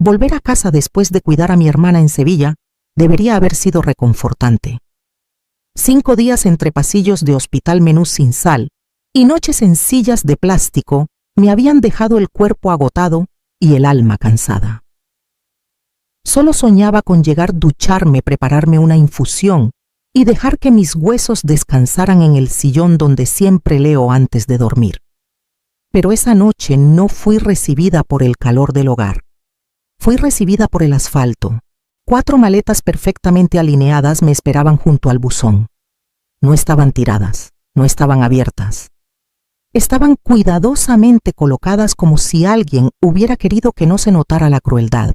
Volver a casa después de cuidar a mi hermana en Sevilla debería haber sido reconfortante. 5 días entre pasillos de hospital menús sin sal y noches en sillas de plástico me habían dejado el cuerpo agotado y el alma cansada. Solo soñaba con llegar, ducharme, prepararme una infusión y dejar que mis huesos descansaran en el sillón donde siempre leo antes de dormir. Pero esa noche no fui recibida por el calor del hogar. Fui recibida por el asfalto. 4 maletas perfectamente alineadas me esperaban junto al buzón. No estaban tiradas, no estaban abiertas. Estaban cuidadosamente colocadas como si alguien hubiera querido que no se notara la crueldad.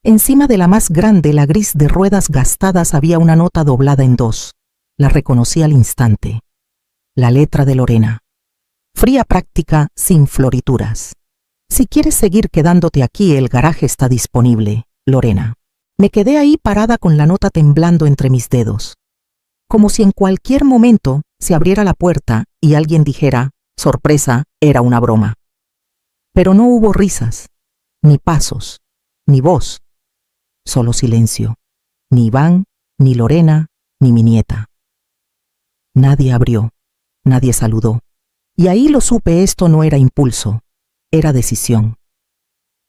Encima de la más grande, la gris de ruedas gastadas, había una nota doblada en 2. La reconocí al instante. La letra de Lorena. Fría, práctica, sin florituras. Si quieres seguir quedándote aquí, el garaje está disponible, Lorena. Me quedé ahí parada con la nota temblando entre mis dedos. Como si en cualquier momento se abriera la puerta y alguien dijera, sorpresa, era una broma. Pero no hubo risas, ni pasos, ni voz. Solo silencio. Ni Iván, ni Lorena, ni mi nieta. Nadie abrió, nadie saludó. Y ahí lo supe, esto no era impulso, era decisión.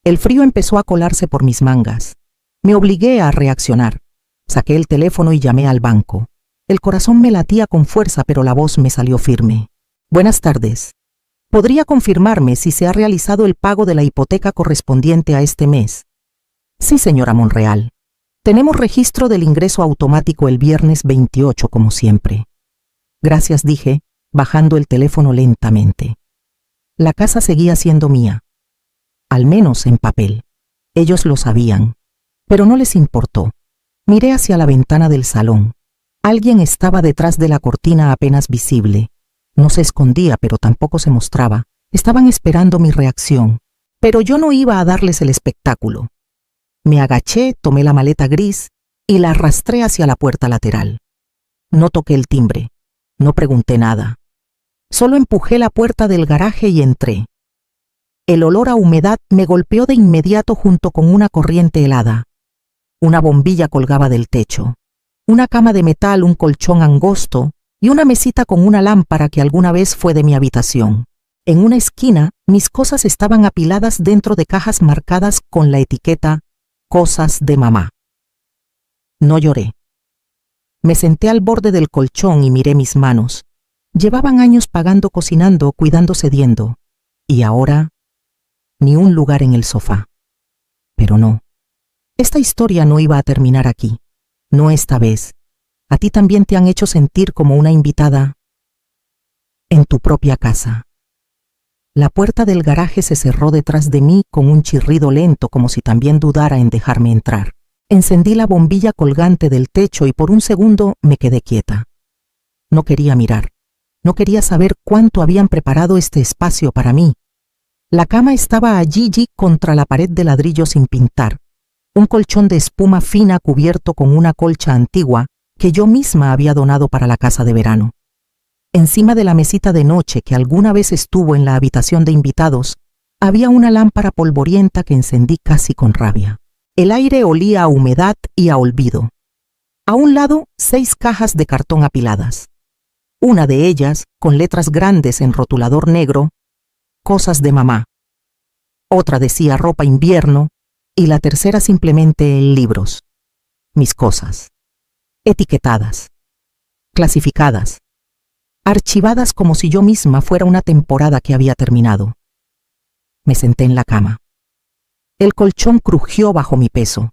El frío empezó a colarse por mis mangas. Me obligué a reaccionar. Saqué el teléfono y llamé al banco. El corazón me latía con fuerza, pero la voz me salió firme. Buenas tardes. ¿Podría confirmarme si se ha realizado el pago de la hipoteca correspondiente a este mes? Sí, señora Monreal. Tenemos registro del ingreso automático el viernes 28, como siempre. Gracias, dije, bajando el teléfono lentamente. La casa seguía siendo mía. Al menos en papel. Ellos lo sabían. Pero no les importó. Miré hacia la ventana del salón. Alguien estaba detrás de la cortina apenas visible. No se escondía, pero tampoco se mostraba. Estaban esperando mi reacción. Pero yo no iba a darles el espectáculo. Me agaché, tomé la maleta gris y la arrastré hacia la puerta lateral. No toqué el timbre. No pregunté nada. Solo empujé la puerta del garaje y entré. El olor a humedad me golpeó de inmediato junto con una corriente helada. Una bombilla colgaba del techo. Una cama de metal, un colchón angosto y una mesita con una lámpara que alguna vez fue de mi habitación. En una esquina, mis cosas estaban apiladas dentro de cajas marcadas con la etiqueta «Cosas de mamá». No lloré. Me senté al borde del colchón y miré mis manos. Llevaban años pagando, cocinando, cuidando, cediendo. Y ahora, ni un lugar en el sofá. Pero no. Esta historia no iba a terminar aquí. No esta vez. A ti también te han hecho sentir como una invitada en tu propia casa. La puerta del garaje se cerró detrás de mí con un chirrido lento, como si también dudara en dejarme entrar. Encendí la bombilla colgante del techo y por un segundo me quedé quieta. No quería mirar. No quería saber cuánto habían preparado este espacio para mí. La cama estaba allí contra la pared de ladrillo sin pintar. Un colchón de espuma fina cubierto con una colcha antigua que yo misma había donado para la casa de verano. Encima de la mesita de noche que alguna vez estuvo en la habitación de invitados, había una lámpara polvorienta que encendí casi con rabia. El aire olía a humedad y a olvido. A un lado, 6 cajas de cartón apiladas. Una de ellas, con letras grandes en rotulador negro, «Cosas de mamá». Otra decía «Ropa invierno» y la tercera simplemente «Libros». Mis cosas. Etiquetadas. Clasificadas. Archivadas como si yo misma fuera una temporada que había terminado. Me senté en la cama. El colchón crujió bajo mi peso.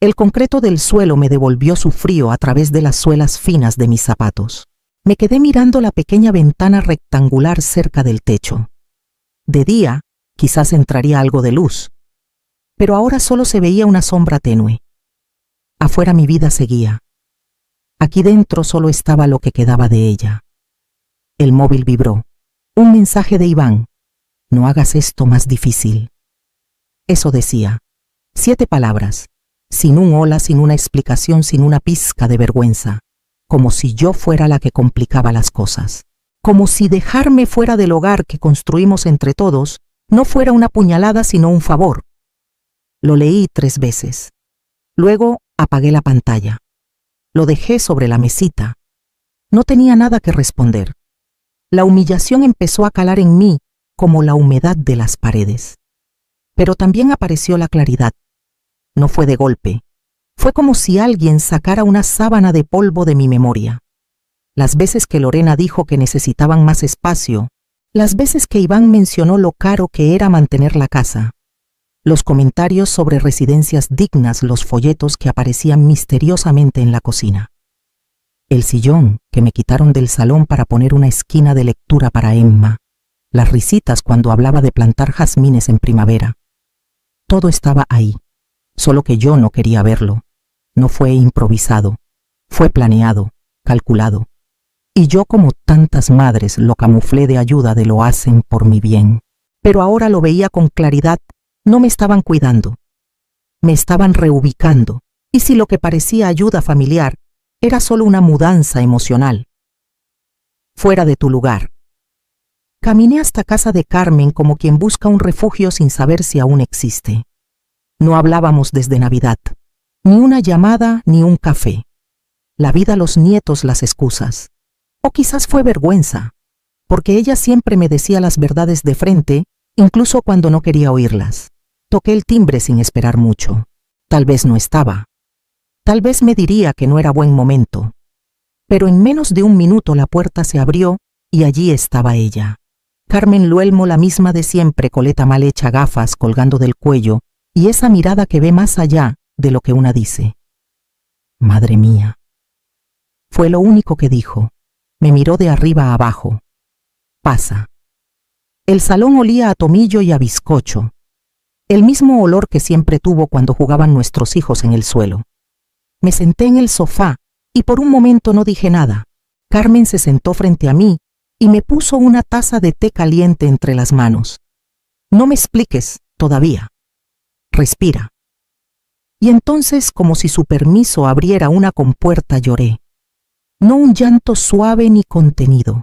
El concreto del suelo me devolvió su frío a través de las suelas finas de mis zapatos. Me quedé mirando la pequeña ventana rectangular cerca del techo. De día, quizás entraría algo de luz, pero ahora solo se veía una sombra tenue. Afuera mi vida seguía. Aquí dentro solo estaba lo que quedaba de ella. El móvil vibró. Un mensaje de Iván. No hagas esto más difícil. Eso decía. 7 palabras. Sin un hola, sin una explicación, sin una pizca de vergüenza. Como si yo fuera la que complicaba las cosas. Como si dejarme fuera del hogar que construimos entre todos no fuera una puñalada sino un favor. Lo leí 3 veces. Luego apagué la pantalla. Lo dejé sobre la mesita. No tenía nada que responder. La humillación empezó a calar en mí como la humedad de las paredes. Pero también apareció la claridad. No fue de golpe. Fue como si alguien sacara una sábana de polvo de mi memoria. Las veces que Lorena dijo que necesitaban más espacio, las veces que Iván mencionó lo caro que era mantener la casa, los comentarios sobre residencias dignas, los folletos que aparecían misteriosamente en la cocina, el sillón que me quitaron del salón para poner una esquina de lectura para Emma, las risitas cuando hablaba de plantar jazmines en primavera. Todo estaba ahí, solo que yo no quería verlo. No fue improvisado, fue planeado, calculado. Y yo, como tantas madres, lo camuflé de ayuda de lo hacen por mi bien. Pero ahora lo veía con claridad. No me estaban cuidando. Me estaban reubicando. Y si lo que parecía ayuda familiar era solo una mudanza emocional. Fuera de tu lugar. Caminé hasta casa de Carmen como quien busca un refugio sin saber si aún existe. No hablábamos desde Navidad. Ni una llamada, ni un café. La vida a los nietos las excusas. O quizás fue vergüenza, porque ella siempre me decía las verdades de frente, incluso cuando no quería oírlas. Toqué el timbre sin esperar mucho. Tal vez no estaba. Tal vez me diría que no era buen momento. Pero en menos de 1 minuto la puerta se abrió y allí estaba ella. Carmen Luelmo, la misma de siempre, coleta mal hecha, gafas colgando del cuello y esa mirada que ve más allá de lo que una dice. Madre mía. Fue lo único que dijo. Me miró de arriba a abajo. Pasa. El salón olía a tomillo y a bizcocho. El mismo olor que siempre tuvo cuando jugaban nuestros hijos en el suelo. Me senté en el sofá y por un momento no dije nada. Carmen se sentó frente a mí y me puso una taza de té caliente entre las manos. No me expliques todavía. Respira. Y entonces, como si su permiso abriera una compuerta, lloré. No un llanto suave ni contenido.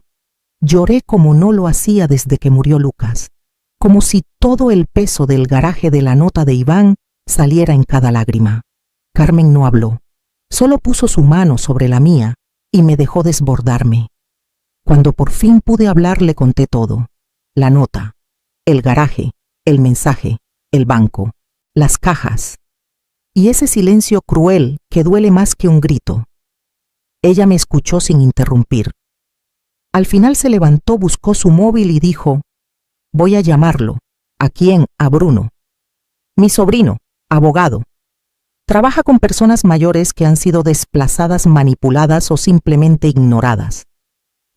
Lloré como no lo hacía desde que murió Lucas, como si todo el peso del garaje de la nota de Iván saliera en cada lágrima. Carmen no habló, solo puso su mano sobre la mía y me dejó desbordarme. Cuando por fin pude hablar, le conté todo: la nota, el garaje, el mensaje, el banco, las cajas, y ese silencio cruel que duele más que un grito. Ella me escuchó sin interrumpir. Al final se levantó, buscó su móvil y dijo: voy a llamarlo. ¿A quién? A Bruno. Mi sobrino, abogado. Trabaja con personas mayores que han sido desplazadas, manipuladas o simplemente ignoradas.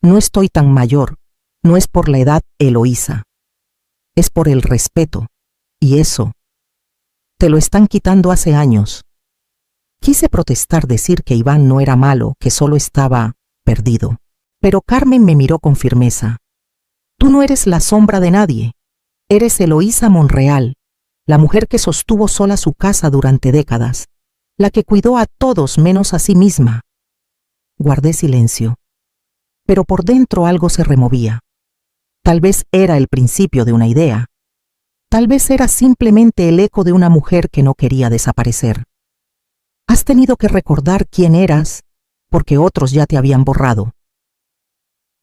No estoy tan mayor. No es por la edad, Eloísa. Es por el respeto. Y eso te lo están quitando hace años. Quise protestar, decir que Iván no era malo, que solo estaba perdido. Pero Carmen me miró con firmeza. Tú no eres la sombra de nadie. Eres Eloísa Monreal, la mujer que sostuvo sola su casa durante décadas, la que cuidó a todos menos a sí misma. Guardé silencio. Pero por dentro algo se removía. Tal vez era el principio de una idea. Tal vez era simplemente el eco de una mujer que no quería desaparecer. Has tenido que recordar quién eras, porque otros ya te habían borrado.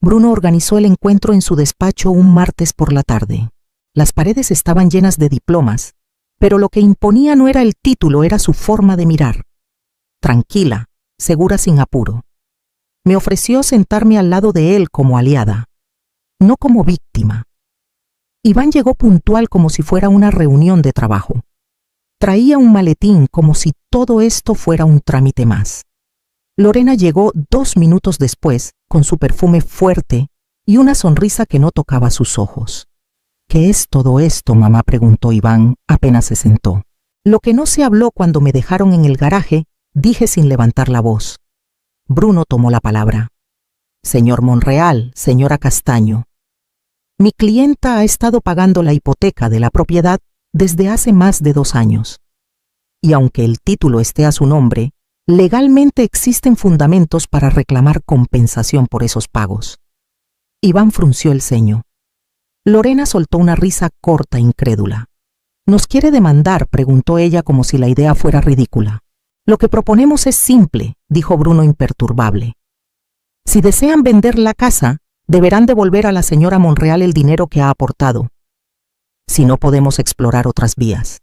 Bruno organizó el encuentro en su despacho un martes por la tarde. Las paredes estaban llenas de diplomas, pero lo que imponía no era el título, era su forma de mirar. Tranquila, segura, sin apuro. Me ofreció sentarme al lado de él como aliada, no como víctima. Iván llegó puntual como si fuera una reunión de trabajo. Traía un maletín como si todo esto fuera un trámite más. Lorena llegó 2 minutos después, con su perfume fuerte y una sonrisa que no tocaba sus ojos. ¿Qué es todo esto, mamá?, preguntó Iván apenas se sentó. Lo que no se habló cuando me dejaron en el garaje, dije sin levantar la voz. Bruno tomó la palabra. Señor Monreal, señora Castaño, mi clienta ha estado pagando la hipoteca de la propiedad desde hace más de 2 años. Y aunque el título esté a su nombre, legalmente existen fundamentos para reclamar compensación por esos pagos. Iván frunció el ceño. Lorena soltó una risa corta, incrédula. ¿Nos quiere demandar?, preguntó ella como si la idea fuera ridícula. Lo que proponemos es simple, dijo Bruno imperturbable. Si desean vender la casa, deberán devolver a la señora Monreal el dinero que ha aportado. Si no, podemos explorar otras vías.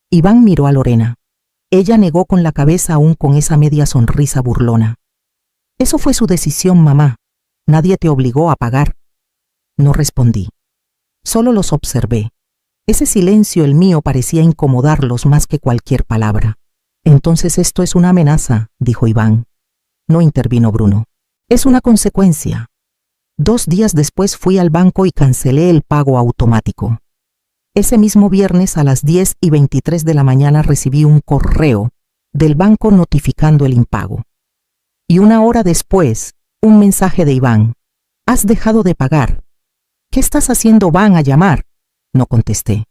Iván miró a Lorena. Ella negó con la cabeza, aún con esa media sonrisa burlona. Eso fue su decisión, mamá. Nadie te obligó a pagar. No respondí. Solo los observé. Ese silencio, el mío, parecía incomodarlos más que cualquier palabra. Entonces esto es una amenaza, dijo Iván. No intervino Bruno. Es una consecuencia. 2 días después fui al banco y cancelé el pago automático. Ese mismo viernes a las 10:23 de la mañana recibí un correo del banco notificando el impago. Y 1 hora después, un mensaje de Iván. Has dejado de pagar. ¿Qué estás haciendo? Van a llamar. No contesté.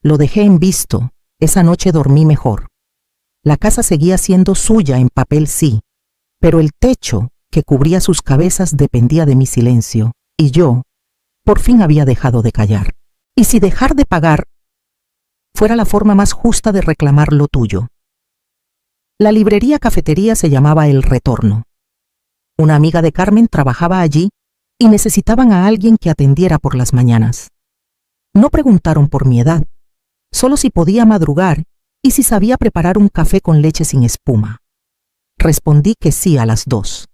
Lo dejé en visto. Esa noche dormí mejor. La casa seguía siendo suya en papel, sí, pero el techo que cubría sus cabezas dependía de mi silencio, y yo, por fin, había dejado de callar. Y si dejar de pagar fuera la forma más justa de reclamar lo tuyo. La librería cafetería se llamaba El Retorno. Una amiga de Carmen trabajaba allí y necesitaban a alguien que atendiera por las mañanas. No preguntaron por mi edad, solo si podía madrugar y si sabía preparar un café con leche sin espuma. Respondí que sí a las 2.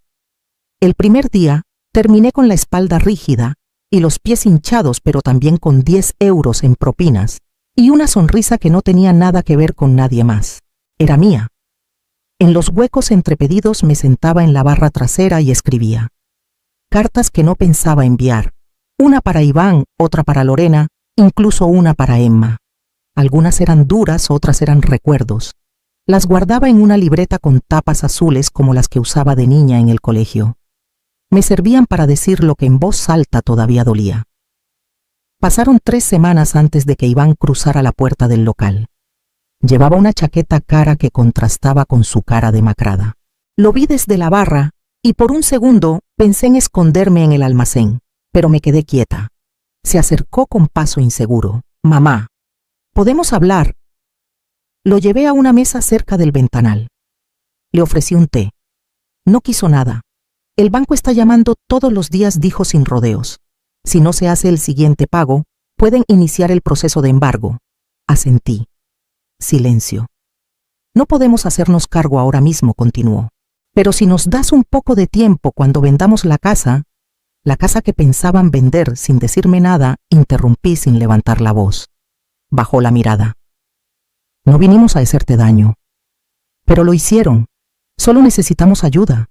El primer día terminé con la espalda rígida y los pies hinchados, pero también con 10 euros en propinas y una sonrisa que no tenía nada que ver con nadie más. Era mía. En los huecos entre pedidos me sentaba en la barra trasera y escribía. Cartas que no pensaba enviar. Una para Iván, otra para Lorena, incluso una para Emma. Algunas eran duras, otras eran recuerdos. Las guardaba en una libreta con tapas azules como las que usaba de niña en el colegio. Me servían para decir lo que en voz alta todavía dolía. Pasaron 3 semanas antes de que Iván cruzara la puerta del local. Llevaba una chaqueta cara que contrastaba con su cara demacrada. Lo vi desde la barra y por un segundo pensé en esconderme en el almacén, pero me quedé quieta. Se acercó con paso inseguro. Mamá, ¿podemos hablar? Lo llevé a una mesa cerca del ventanal. Le ofrecí un té. No quiso nada. El banco está llamando todos los días, dijo sin rodeos. Si no se hace el siguiente pago, pueden iniciar el proceso de embargo. Asentí. Silencio. No podemos hacernos cargo ahora mismo, continuó. Pero si nos das un poco de tiempo cuando vendamos la casa que pensaban vender sin decirme nada, interrumpí sin levantar la voz. Bajó la mirada. No vinimos a hacerte daño. Pero lo hicieron. Solo necesitamos ayuda.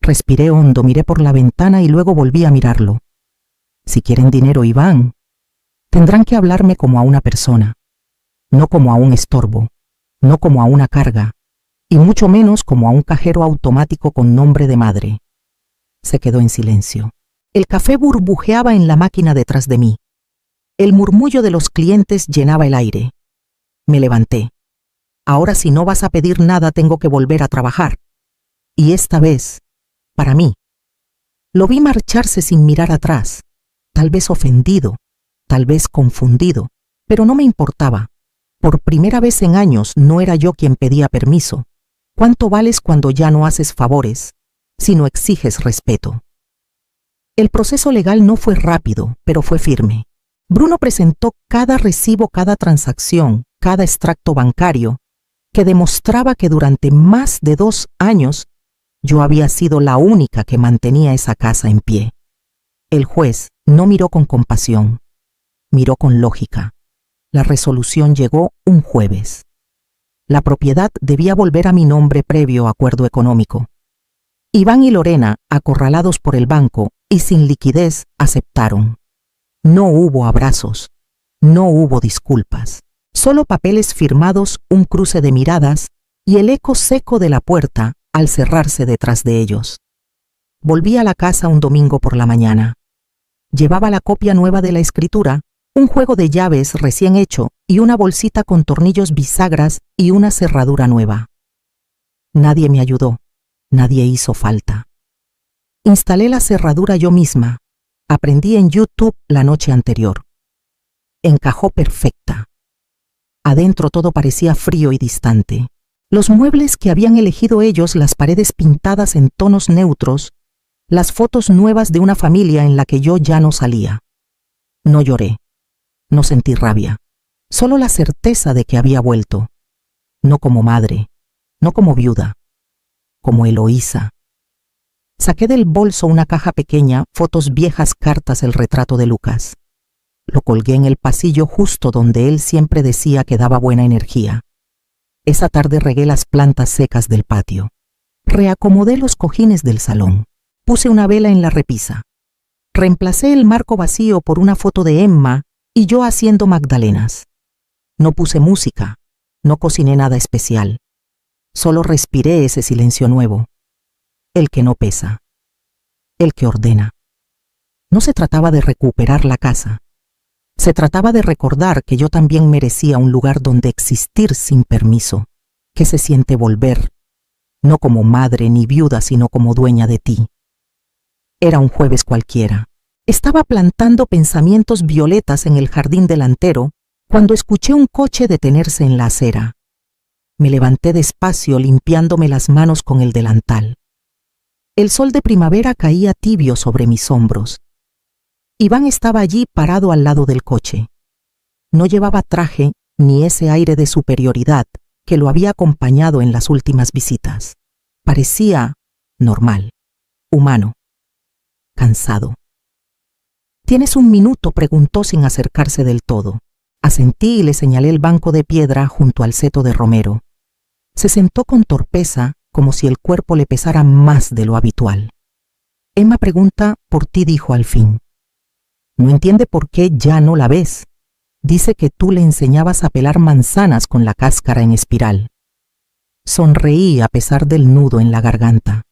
Respiré hondo, miré por la ventana y luego volví a mirarlo. Si quieren dinero, Iván, tendrán que hablarme como a una persona, no como a un estorbo, no como a una carga, y mucho menos como a un cajero automático con nombre de madre. Se quedó en silencio. El café burbujeaba en la máquina detrás de mí. El murmullo de los clientes llenaba el aire. Me levanté. Ahora, si no vas a pedir nada, tengo que volver a trabajar. Y esta vez, para mí. Lo vi marcharse sin mirar atrás, tal vez ofendido, tal vez confundido, pero no me importaba. Por primera vez en años no era yo quien pedía permiso. ¿Cuánto vales cuando ya no haces favores, sino exiges respeto? El proceso legal no fue rápido, pero fue firme. Bruno presentó cada recibo, cada transacción, cada extracto bancario, que demostraba que durante más de 2 años yo había sido la única que mantenía esa casa en pie. El juez no miró con compasión, miró con lógica. La resolución llegó un jueves. La propiedad debía volver a mi nombre previo acuerdo económico. Iván y Lorena, acorralados por el banco y sin liquidez, aceptaron. No hubo abrazos, no hubo disculpas, solo papeles firmados, un cruce de miradas y el eco seco de la puerta al cerrarse detrás de ellos. Volví a la casa un domingo por la mañana. Llevaba la copia nueva de la escritura, un juego de llaves recién hecho y una bolsita con tornillos bisagras y una cerradura nueva. Nadie me ayudó, nadie hizo falta. Instalé la cerradura yo misma. Aprendí en YouTube la noche anterior. Encajó perfecta. Adentro todo parecía frío y distante. Los muebles que habían elegido ellos, las paredes pintadas en tonos neutros, las fotos nuevas de una familia en la que yo ya no salía. No lloré, no sentí rabia, solo la certeza de que había vuelto. No como madre, no como viuda, como Eloísa. Saqué del bolso una caja pequeña, fotos viejas, cartas, el retrato de Lucas. Lo colgué en el pasillo justo donde él siempre decía que daba buena energía. Esa tarde regué las plantas secas del patio. Reacomodé los cojines del salón. Puse una vela en la repisa. Reemplacé el marco vacío por una foto de Emma y yo haciendo magdalenas. No puse música, no cociné nada especial. Solo respiré ese silencio nuevo. El que no pesa. El que ordena. No se trataba de recuperar la casa. Se trataba de recordar que yo también merecía un lugar donde existir sin permiso. ¿Qué se siente volver? No como madre ni viuda, sino como dueña de ti. Era un jueves cualquiera. Estaba plantando pensamientos violetas en el jardín delantero cuando escuché un coche detenerse en la acera. Me levanté despacio limpiándome las manos con el delantal. El sol de primavera caía tibio sobre mis hombros. Iván estaba allí parado al lado del coche. No llevaba traje ni ese aire de superioridad que lo había acompañado en las últimas visitas. Parecía normal, humano, cansado. ¿Tienes un minuto?, preguntó sin acercarse del todo. Asentí y le señalé el banco de piedra junto al seto de romero. Se sentó con torpeza, como si el cuerpo le pesara más de lo habitual. Emma pregunta por ti, dijo al fin. No entiende por qué ya no la ves. Dice que tú le enseñabas a pelar manzanas con la cáscara en espiral. Sonreí a pesar del nudo en la garganta.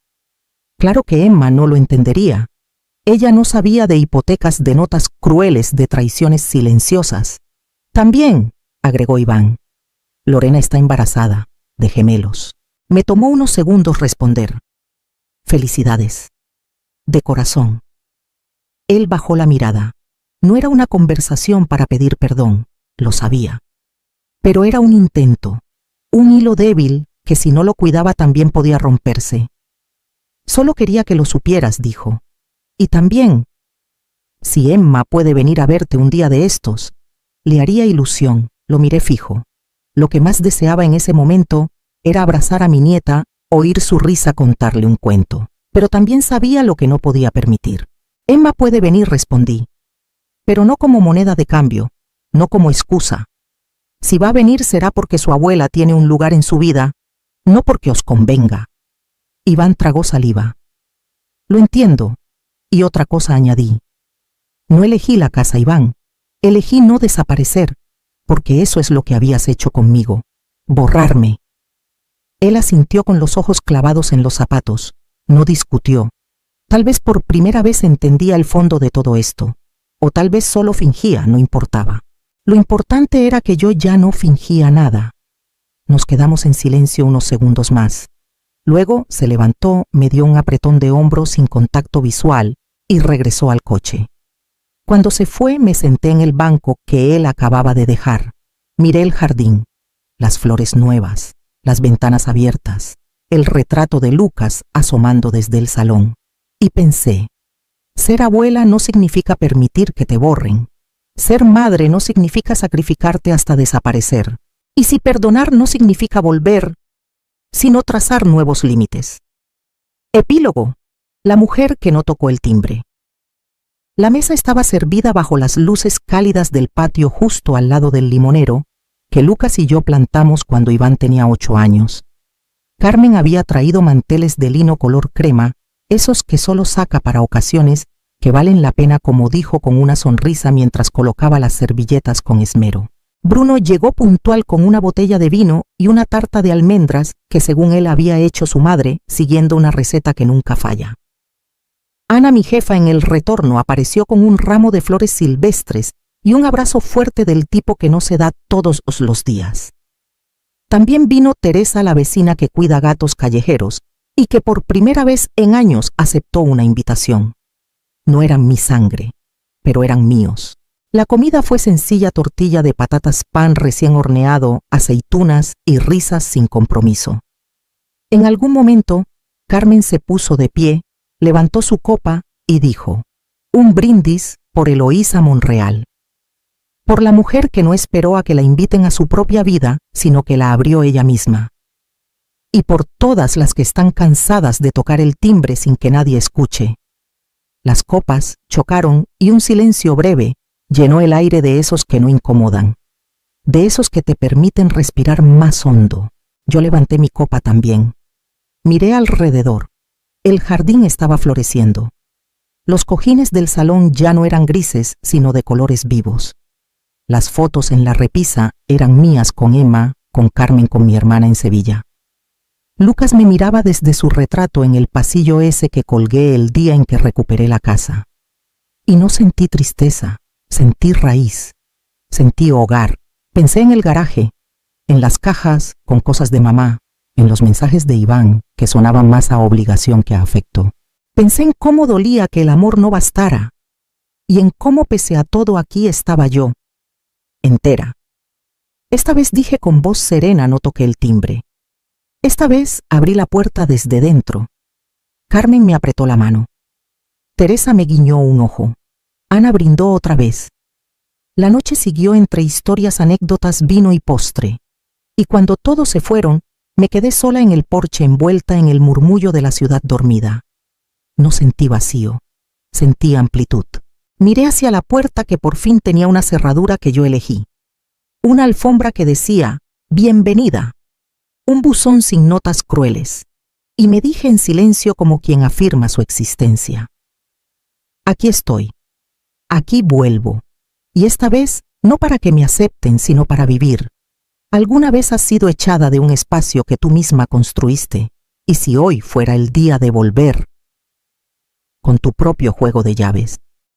Claro que Emma no lo entendería. Ella no sabía de hipotecas, de notas crueles, de traiciones silenciosas. También, agregó Iván, Lorena está embarazada, de gemelos. Me tomó unos segundos responder. Felicidades. De corazón. Él bajó la mirada. No era una conversación para pedir perdón, lo sabía. Pero era un intento, un hilo débil que si no lo cuidaba también podía romperse. Solo quería que lo supieras, dijo. Y también, si Emma puede venir a verte un día de estos, le haría ilusión. Lo miré fijo. Lo que más deseaba en ese momento era abrazar a mi nieta, oír su risa, contarle un cuento. Pero también sabía lo que no podía permitir. Emma puede venir, respondí. Pero no como moneda de cambio, no como excusa. Si va a venir será porque su abuela tiene un lugar en su vida, no porque os convenga. Iván tragó saliva. Lo entiendo. Y otra cosa añadí. No elegí la casa, Iván. Elegí no desaparecer, porque eso es lo que habías hecho conmigo. Borrarme. Él asintió con los ojos clavados en los zapatos. No discutió. Tal vez por primera vez entendía el fondo de todo esto. O tal vez solo fingía, no importaba. Lo importante era que yo ya no fingía nada. Nos quedamos en silencio unos segundos más. Luego se levantó, me dio un apretón de hombros sin contacto visual y regresó al coche. Cuando se fue me senté en el banco que él acababa de dejar. Miré el jardín, las flores nuevas, las ventanas abiertas, el retrato de Lucas asomando desde el salón. Y pensé, ser abuela no significa permitir que te borren. Ser madre no significa sacrificarte hasta desaparecer. Y si perdonar no significa volver, sino trazar nuevos límites. Epílogo. La mujer que no tocó el timbre. La mesa estaba servida bajo las luces cálidas del patio justo al lado del limonero que Lucas y yo plantamos cuando Iván tenía 8 años. Carmen había traído manteles de lino color crema, esos que solo saca para ocasiones que valen la pena, como dijo con una sonrisa mientras colocaba las servilletas con esmero. Bruno llegó puntual con una botella de vino y una tarta de almendras que según él había hecho su madre, siguiendo una receta que nunca falla. Ana, mi jefa, en el retorno apareció con un ramo de flores silvestres y un abrazo fuerte del tipo que no se da todos los días. También vino Teresa, la vecina que cuida gatos callejeros y que por primera vez en años aceptó una invitación. No eran mi sangre, pero eran míos. La comida fue sencilla tortilla de patatas, pan recién horneado, aceitunas y risas sin compromiso. En algún momento, Carmen se puso de pie, levantó su copa y dijo: un brindis por Eloísa Monreal. Por la mujer que no esperó a que la inviten a su propia vida, sino que la abrió ella misma. Y por todas las que están cansadas de tocar el timbre sin que nadie escuche. Las copas chocaron y un silencio breve llenó el aire de esos que no incomodan, de esos que te permiten respirar más hondo. Yo levanté mi copa también. Miré alrededor. El jardín estaba floreciendo. Los cojines del salón ya no eran grises, sino de colores vivos. Las fotos en la repisa eran mías con Emma, con Carmen, con mi hermana en Sevilla. Lucas me miraba desde su retrato en el pasillo ese que colgué el día en que recuperé la casa. Y no sentí tristeza, sentí raíz, sentí hogar. Pensé en el garaje, en las cajas con cosas de mamá, en los mensajes de Iván, que sonaban más a obligación que a afecto. Pensé en cómo dolía que el amor no bastara, y en cómo pese a todo aquí estaba yo, entera. Esta vez dije con voz serena, no toqué el timbre. Esta vez abrí la puerta desde dentro. Carmen me apretó la mano. Teresa me guiñó un ojo. Ana brindó otra vez. La noche siguió entre historias, anécdotas, vino y postre. Y cuando todos se fueron, me quedé sola en el porche envuelta en el murmullo de la ciudad dormida. No sentí vacío, sentí amplitud. Miré hacia la puerta que por fin tenía una cerradura que yo elegí. Una alfombra que decía, bienvenida. Un buzón sin notas crueles. Y me dije en silencio como quien afirma su existencia. Aquí estoy. Aquí vuelvo. Y esta vez no para que me acepten, sino para vivir. Alguna vez has sido echada de un espacio que tú misma construiste, y si hoy fuera el día de volver, con tu propio juego de llaves,